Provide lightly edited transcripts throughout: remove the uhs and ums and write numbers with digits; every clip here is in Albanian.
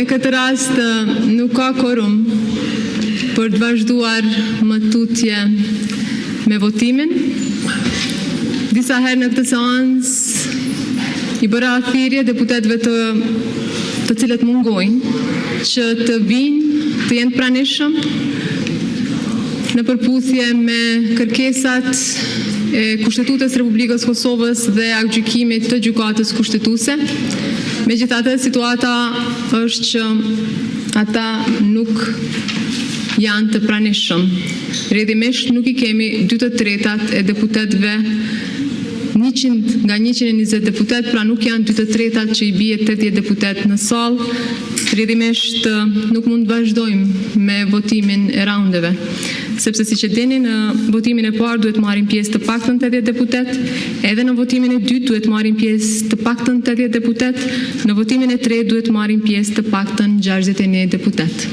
Në këtë rast nuk ka korum për të vazhduar më tutje me votimin. Disa herë në këtë seancë i bëra thirrje deputetëve të cilët mungojnë që të vinë, të jenë pranishëm në përputhje me kërkesat e Kushtetutës Republikës Kosovës dhe aktgjykimit të gjykatës kushtetuese. Megjithatë, situata është që ata nuk janë të pranishëm. Rrjedhimisht nuk I kemi 2/3 e deputetëve, 100 nga 120 deputet, pra nuk janë 2/3 që I bie 80 deputet në sallë. Rrjedhimisht nuk mund të vazhdojmë me votimin e raundeve, sepse siç e dini, në votimin e parë duhet marrin pjesë të paktën 80 deputet, edhe në votimin e dytë duhet marrin pjesë të paktën 80 deputet, në votimin e tretë duhet marrin pjesë të paktën 61 deputet.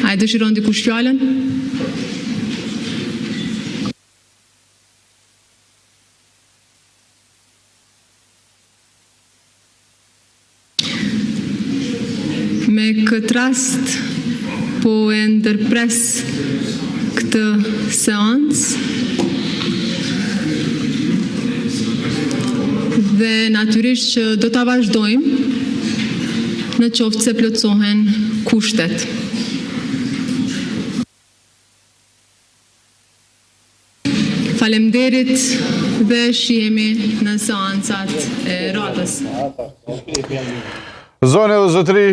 A e dëshiron dikush fjalën? Me këtë rast po e ndërpres këtë seancë dhe natyrisht që do ta vazhdojmë në qoftë se plotësohen kushtet. Faleminderit dhe shihemi në seancat e radhës. Zonë dhe zotëri,